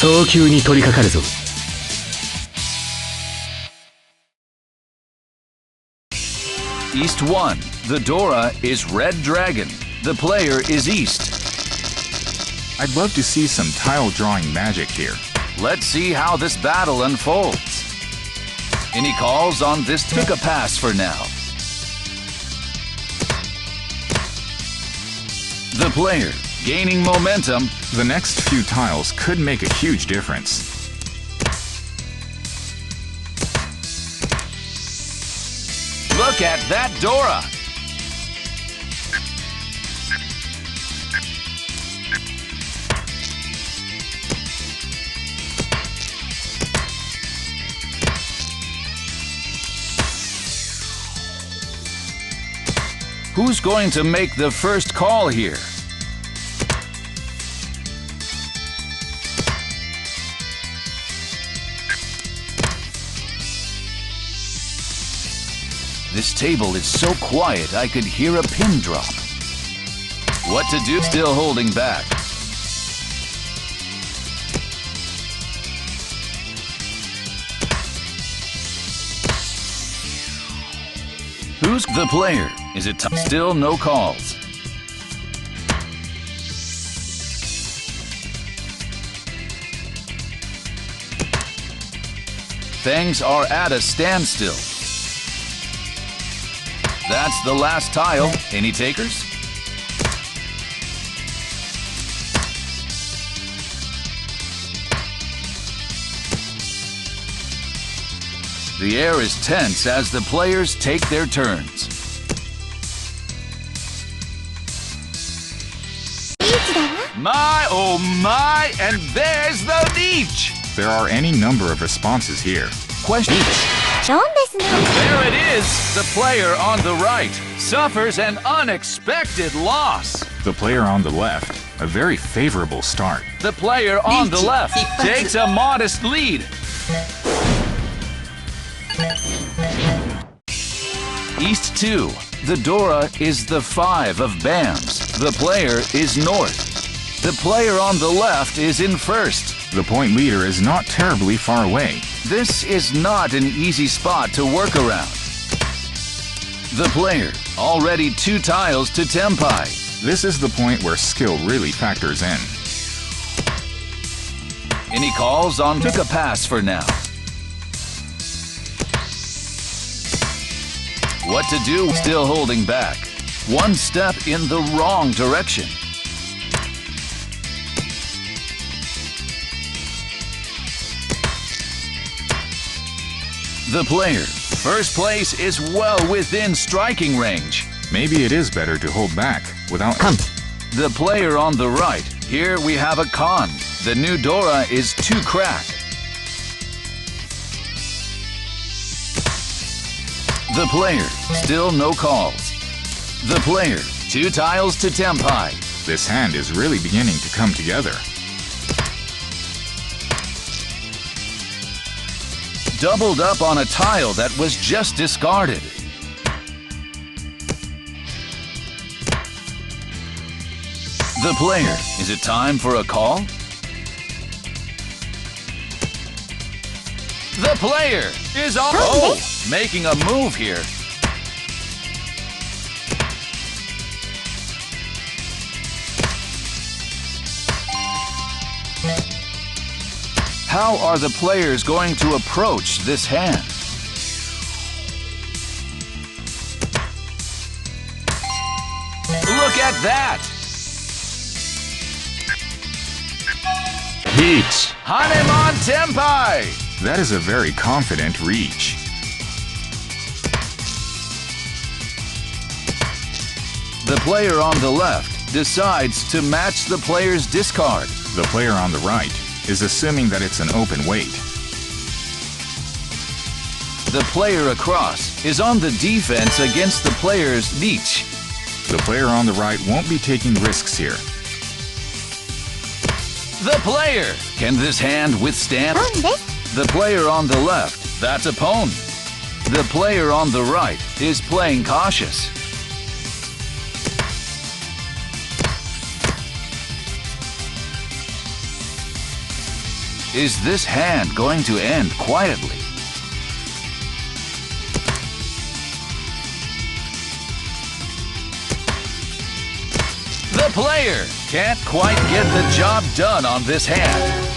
早急に取り掛かるぞ。East 1. The Dora is Red Dragon. The player is East. I'd love to see some tile drawing magic here. Let's see how this battle unfolds. Any calls on this? Took a pass for now. The player gaining momentum. The next few tiles could make a huge difference. Look at that Dora! Who's going to make the first call here? This table is so quiet I could hear a pin drop. What to do? Still holding back. Who's the player? Is it still no calls? Things are at a standstill. That's the last tile. Any takers? The air is tense as the players take their turns. My, oh my, and there's the beach! There are any number of responses here. Question. There it is! The player on the right suffers an unexpected loss. The player on the left, a very favorable start. The player on the left takes a modest lead. East 2. The Dora is the 5 of Bams. The player is North. The player on the left is in first. The point leader is not terribly far away. This is not an easy spot to work around. The player, already 2 tiles to Tempai. This is the point where skill really factors in. Any calls on? Took a pass for now. What to do? Still holding back. One step in the wrong direction. The player, first place, is well within striking range. Maybe it is better to hold back without... The player on the right, here we have a con. The new Dora is too crack. The player, still no calls. The player, 2 tiles to Tempai. This hand is really beginning to come together. Doubled up on a tile that was just discarded. The player, is it time for a call? The player is on. Oh, making a move here. How are the players going to approach this hand? Look at that! Beach. Hanemon Tempai! That is a very confident reach. The player on the left decides to match the player's discard. The player on the right is assuming that it's an open weight. The player across is on the defense against the player's beach. The player on the right won't be taking risks here. The player! Can this hand withstand? The player on the left, that's a pawn. The player on the right is playing cautious. Is this hand going to end quietly? The player can't quite get the job done on this hand.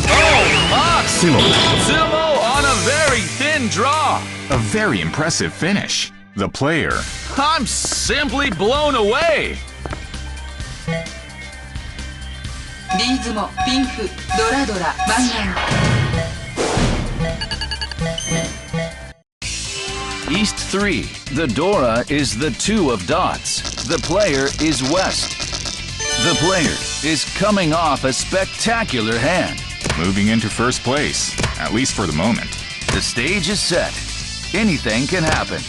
Oh, Fox! Tsumo on a very thin draw. A very impressive finish. The player. I'm simply blown away. リーズモ、ピンフ、ドラドラ、マンガン。East 3. The Dora is the 2 of dots. The player is West. The player is coming off a spectacular hand. Moving into first place, at least for the moment. The stage is set. Anything can happen.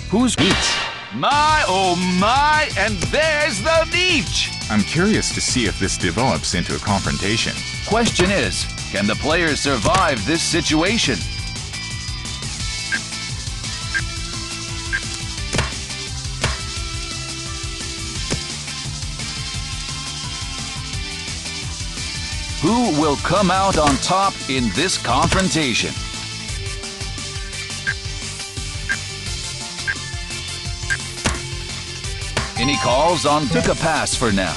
Who's each? My, oh my, and there's the beach! I'm curious to see if this develops into a confrontation. Question is, can the players survive this situation? Who will come out on top in this confrontation? Any calls on took a pass for now.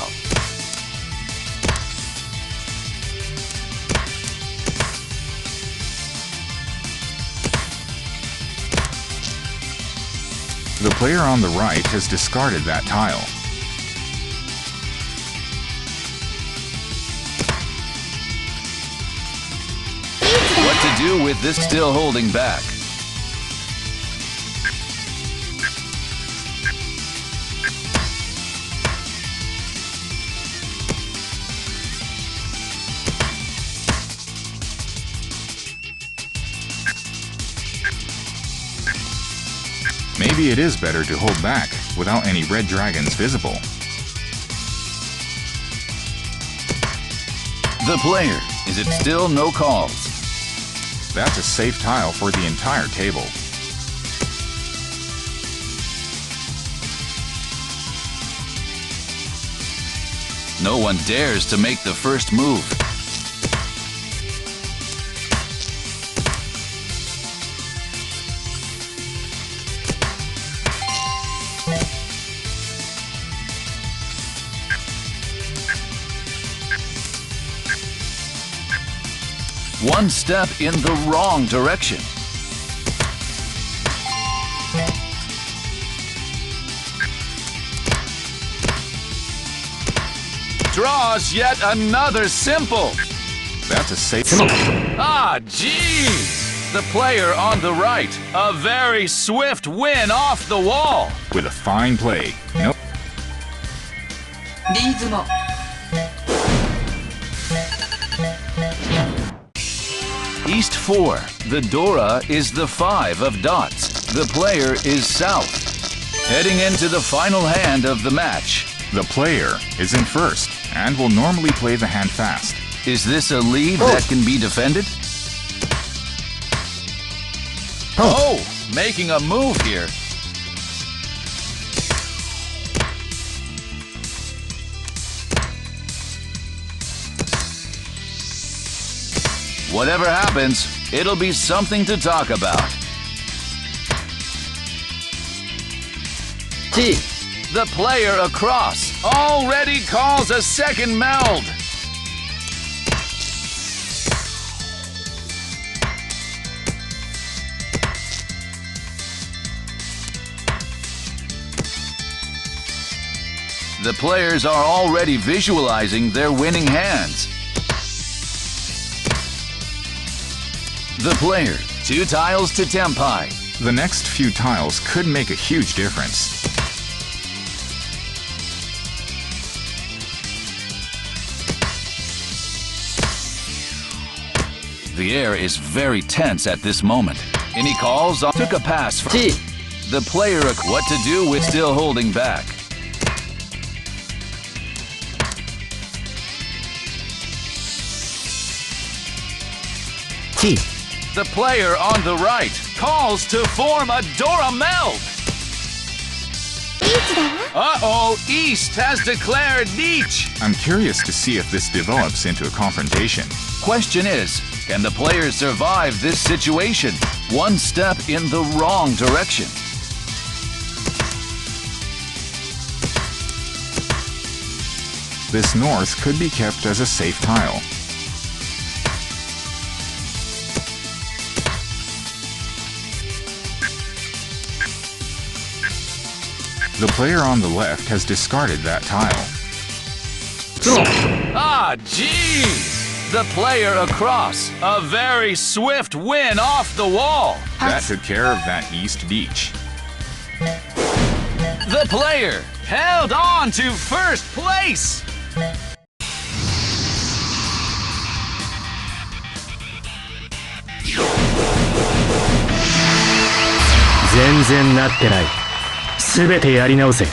The player on the right has discarded that tile. What to do with this still holding back? Maybe it is better to hold back without any red dragons visible. The player, is it still no calls? That's a safe tile for the entire table. No one dares to make the first move. One step in the wrong direction. Draws yet another simple. That's a safe. Ah, jeez! The player on the right, a very swift win off the wall. With a fine play. Nope. リーズモ。East 4. The Dora is the 5 of dots. The player is South. Heading into the final hand of the match. The player is in first and will normally play the hand fast. Is this a lead that can be defended? Oh, making a move here. Whatever happens, it'll be something to talk about. T. The player across already calls a second meld. The players are already visualizing their winning hands. The player, 2 tiles to Tempai. The next few tiles could make a huge difference. The air is very tense at this moment. Any calls on took a pass for T. the player. What to do with still holding back? T. The player on the right calls to form a Dora meld. リーチだわ。Uh-oh, East has declared Nietzsche. I'm curious to see if this develops into a confrontation. Question is, can the players survive this situation? One step in the wrong direction. This north could be kept as a safe tile. The player on the left has discarded that tile. Ah, geez! The player across. A very swift win off the wall. That took care of that east beach. The player held on to first place. 全然なってない。全てやり直せ。